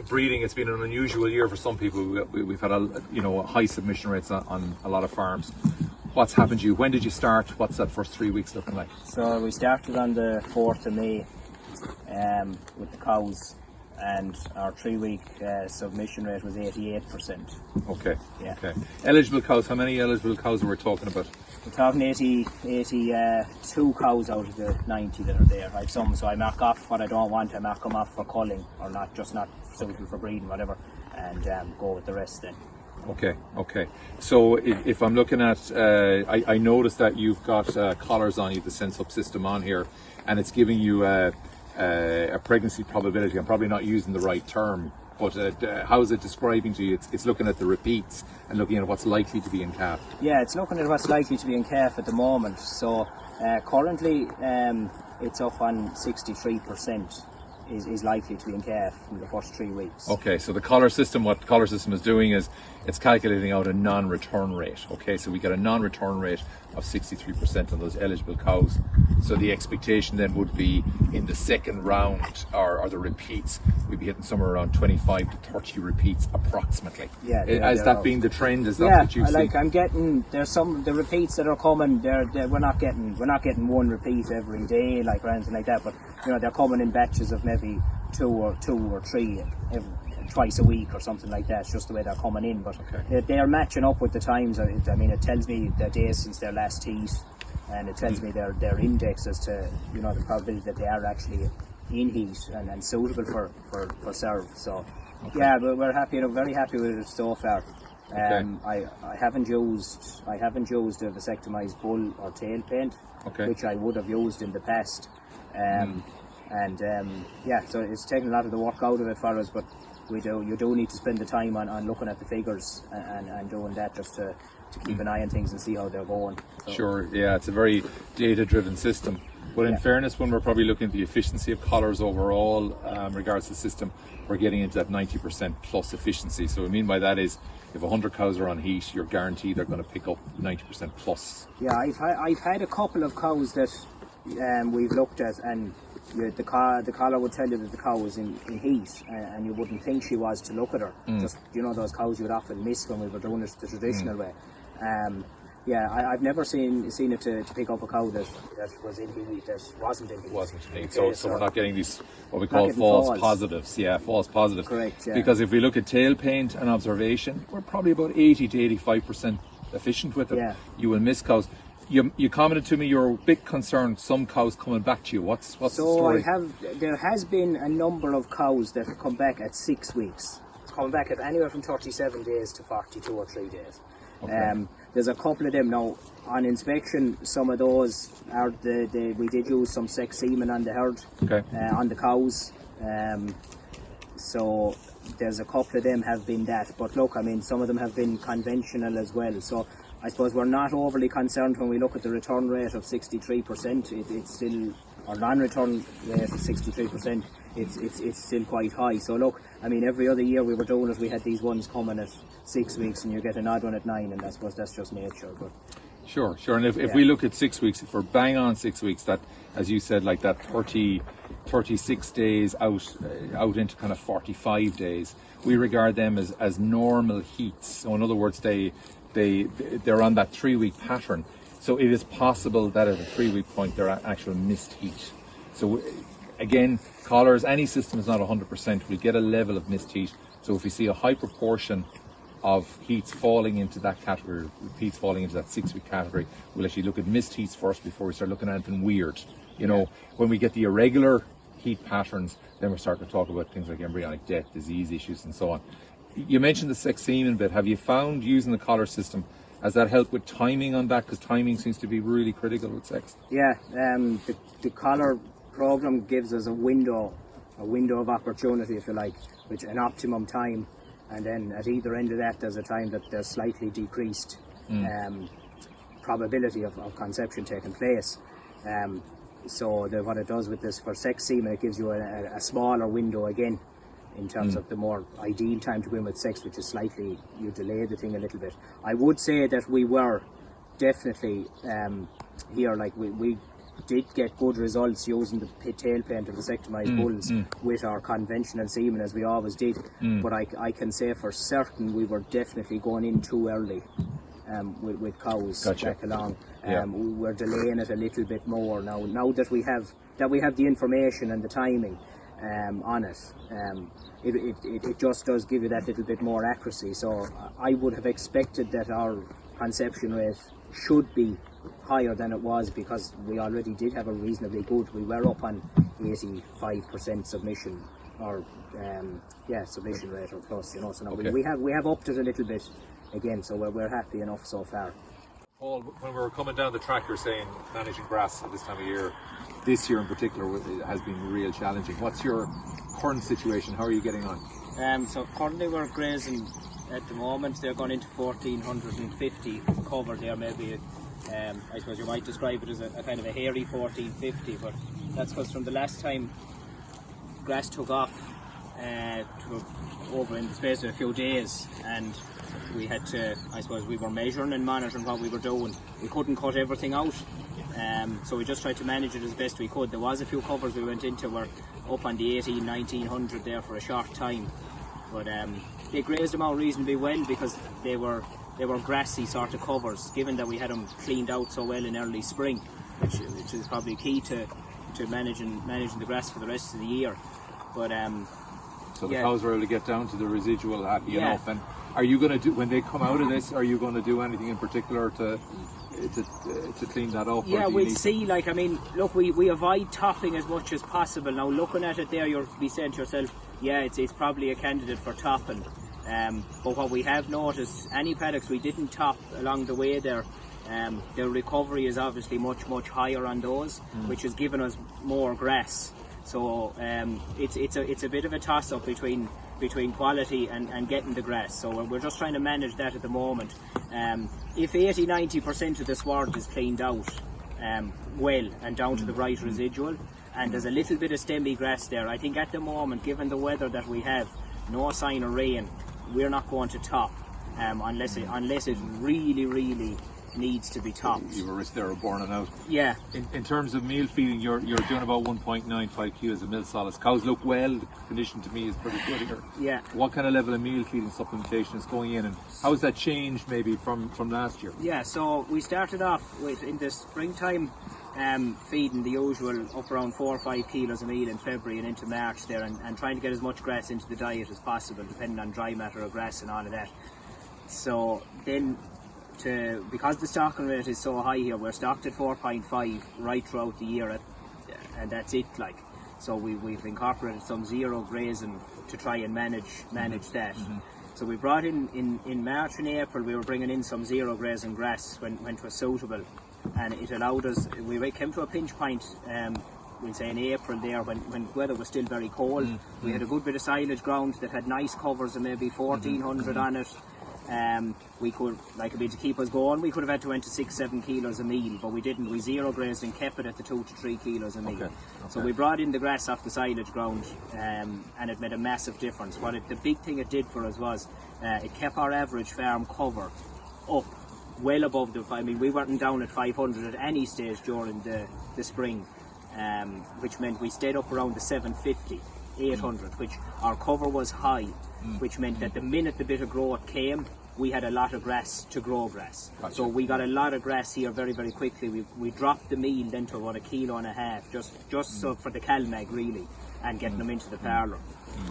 breeding, it's been an unusual year for some people. We've had high submission rates on a lot of farms. What's happened to you? When did you start? What's that first 3 weeks looking like? So we started on the 4th of May with the cows, and our 3-week submission rate was 88%. Okay. Yeah. Okay. Eligible cows. How many eligible cows are we talking about? We're talking 82 cows out of the 90 that are there. I've some, so I mark off what I don't want. I mark them off for culling or not suitable for breeding, whatever, and go with the rest then. Okay, okay. So if I'm looking at, I noticed that you've got collars on you, the SenseUp system on here, and it's giving you a pregnancy probability. I'm probably not using the right term, but how is it describing to you? It's looking at the repeats and looking at what's likely to be in calf. Yeah, it's looking at what's likely to be in calf at the moment. So currently it's up on 63%. Is likely to be in calf in the first 3 weeks. Okay, so the collar system, what the collar system is doing is it's calculating out a non-return rate. Okay, so we get a non-return rate of 63% on those eligible cows. So the expectation then would be in the second round or the repeats, we'd be hitting somewhere around 25 to 30 repeats approximately. Yeah. Is that being the trend? Is that what you see? I'm getting, there's some, the repeats that are coming, we're not getting one repeat every day like or anything like that, but they're coming in batches of maybe two or three twice a week or something like that. It's just the way they're coming in, but they are matching up with the times. I mean, it tells me the days since their last heat, and it tells me their index as to the probability that they are actually in heat and suitable for serve. So yeah, but we're very happy with it so far. I haven't used a vasectomized bull or tail paint, which I would have used in the past. So it's taken a lot of the work out of it for us, but you do need to spend the time on looking at the figures and doing that just to keep an eye on things and see how they're going. So. Sure, yeah, it's a very data-driven system. But in fairness, when we're probably looking at the efficiency of collars overall, regards to the system, we're getting into that 90% plus efficiency. So what I mean by that is, if 100 cows are on heat, you're guaranteed they're going to pick up 90% plus. Yeah, I've had a couple of cows that we've looked at, and the collar would tell you that the cow was in heat, and you wouldn't think she was to look at her. Just those cows you would often miss when we were doing it the traditional way. I've never seen it to pick up a cow that was in heat, that wasn't in heat. So we're not getting these what we call false positives. Yeah, false positives. Correct. Yeah. Because if we look at tail paint and observation, we're probably about 80 to 85% efficient with it. Yeah. You will miss cows. You commented to me you're a bit concerned some cows coming back to you. What's the story? There has been a number of cows that have come back at 6 weeks. It's coming back at anywhere from 37 days to 42 or 3 days. Okay. There's a couple of them now on inspection. Some of those are we did use some sex semen on the herd, on the cows. So there's a couple of them have been that. But look, I mean, some of them have been conventional as well. So I suppose we're not overly concerned when we look at the return rate of 63%. It's still, our non-return rate of 63%. It's still quite high. So look, I mean, every other year we were doing it, we had these ones coming at 6 weeks, and you get an odd one at 9, and I suppose that's just nature. But Sure. And if we look at 6 weeks, if we're bang on 6 weeks, that, as you said, like that 36 days out into kind of 45 days, we regard them as normal heats. So in other words, they're on that 3 week pattern. So it is possible that at a 3 week point they're at actual missed heat. So again, collars, any system is not 100%. We get a level of missed heat. So if we see a high proportion of heats falling into that category, heats falling into that 6 week category, we'll actually look at missed heats first before we start looking at anything weird. When we get the irregular heat patterns, then we're starting to talk about things like embryonic death, disease issues, and so on. You mentioned the sex semen bit. Have you found using the collar system, has that helped with timing on that? Because timing seems to be really critical with sex. Yeah, the collar program gives us a window of opportunity, if you like, which an optimum time, and then at either end of that there's a time that there's slightly decreased probability of conception taking place. So what it does with this for sex semen, it gives you a smaller window again in terms of the more ideal time to go in with sex, which is slightly, you delay the thing a little bit. I would say that we were definitely here, like we did get good results using the tail paint of vasectomized bulls with our conventional semen, as we always did. But I can say for certain we were definitely going in too early with cows back along. We were delaying it a little bit more now that we have the information and the timing on it. It just does give you that little bit more accuracy. So I would have expected that our conception rate should be higher than it was, because we already did have a reasonably good. We were up on 85% submission or submission rate or plus. So now we have upped it a little bit again. So we're happy enough so far. Paul, when we were coming down the track, you're saying managing grass at this time of year, this year in particular, it has been real challenging. What's your current situation? How are you getting on? So currently we're grazing at the moment. They're going into 1450 cover there, maybe. I suppose you might describe it as a kind of a hairy 1450, but that's because from the last time grass took off over in the space of a few days, and we had to, I suppose we were measuring and monitoring what we were doing. We couldn't cut everything out, so we just tried to manage it as best we could. There was a few covers we went into, were up on the 1900 there for a short time, but they grazed them out reasonably well because they were grassy sort of covers, given that we had them cleaned out so well in early spring, which is probably key to managing the grass for the rest of the year. But so the cows were able to get down to the residual happy enough. And are you going to do, when they come out of this, are you going to do anything in particular to clean that up? Yeah, we'll see. Look, we avoid topping as much as possible. Now, looking at it there, you'll be saying to yourself, it's probably a candidate for topping. But what we have noticed, any paddocks we didn't top along the way there, the recovery is obviously much higher on those, which has given us more grass. So it's a bit of a toss-up between quality and getting the grass. So we're just trying to manage that at the moment. If 80-90% of the sward is cleaned out well and down to the right residual, and there's a little bit of stemmy grass there, I think at the moment, given the weather that we have, no sign of rain, we're not going to top unless it really needs to be topped. You have a risk there of burning out. Yeah. In terms of meal feeding, you're doing about 1.95 kilos of meal solids. Cows look well. The condition to me is pretty good here. Yeah. What kind of level of meal feeding supplementation is going in, and how has that changed maybe from last year? Yeah. So we started off with, in the springtime, feeding the usual up around 4 or 5 kilos of meal in February and into March there, and trying to get as much grass into the diet as possible, depending on dry matter or grass and all of that. So then, because the stocking rate is so high here, we're stocked at 4.5 right throughout the year, and that's it. So we've incorporated some zero grazing to try and manage that. So we brought in March and April, we were bringing in some zero grazing grass when it was suitable, and it allowed us. We came to a pinch point. We'll say in April there, when weather was still very cold. We had a good bit of silage ground that had nice covers of maybe 1400 on it. We could, to keep us going, we could have had to went to 6-7 kilos of meal, but we didn't. We zero grazed and kept it at the 2 to 3 kilos of meal. Okay. So we brought in the grass off the silage ground, and it made a massive difference. The big thing it did for us was it kept our average farm cover up well above we weren't down at 500 at any stage during the spring, which meant we stayed up around the 750, 800, which our cover was high, which meant that the minute the bit of growth came, we had a lot of grass to grow grass. Gotcha. So we got a lot of grass here very, very quickly. We dropped the meal then to about 1.5 kilos, just so for the CalMag really, and getting them into the parlour.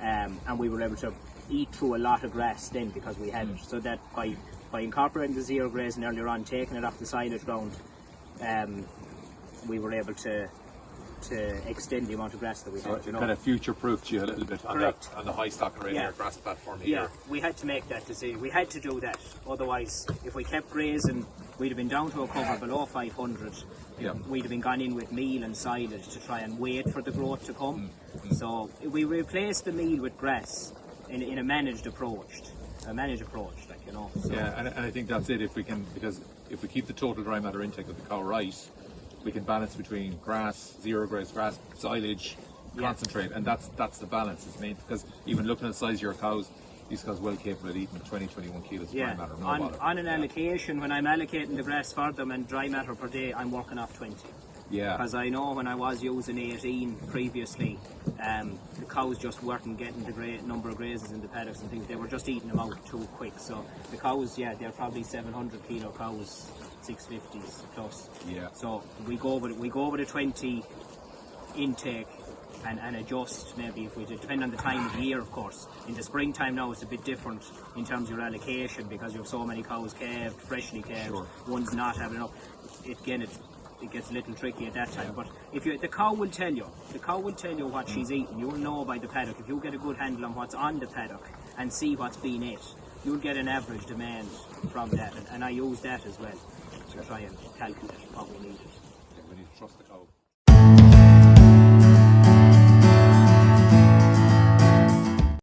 And we were able to eat through a lot of grass then because we had it. So that by incorporating the zero grazing earlier on, taking it off the silage ground, we were able to extend the amount of grass that we had. Kind of future-proofed you a little bit on the high stock rate grass platform here. Yeah, we had to make that decision. We had to do that. Otherwise, if we kept grazing, we'd have been down to a cover below 500. We'd have been gone in with meal and silage to try and wait for the growth to come. So we replaced the meal with grass in a managed approach. So. Yeah, and I think that's it. Because if we keep the total dry matter intake of the cow right, we can balance between grass, zero graze grass, silage, concentrate, and that's the balance. It's made because even looking at the size of your cows, these cows well capable of eating 20-21 kilos of dry matter. On an allocation, when I'm allocating the grass for them and dry matter per day, I'm working off 20. Yeah. Because I know when I was using 18 previously, the cows just weren't getting the great number of grazes in the paddocks and things. They were just eating them out too quick. So the cows, yeah, they're probably 700 kilo cows, 650s plus. Yeah. So we go over the 20 intake and adjust maybe if we depend on the time of the year, of course. In the springtime now it's a bit different in terms of your allocation because you have so many cows calved, freshly calved, Sure. one's not having enough. It gets a little tricky at that time. But if the cow will tell you what she's eating. You'll know by the paddock. If you get a good handle on what's on the paddock and see what's being ate, you'll get an average demand from that. And I use that as well to try and calculate what we need. We need to trust the cow.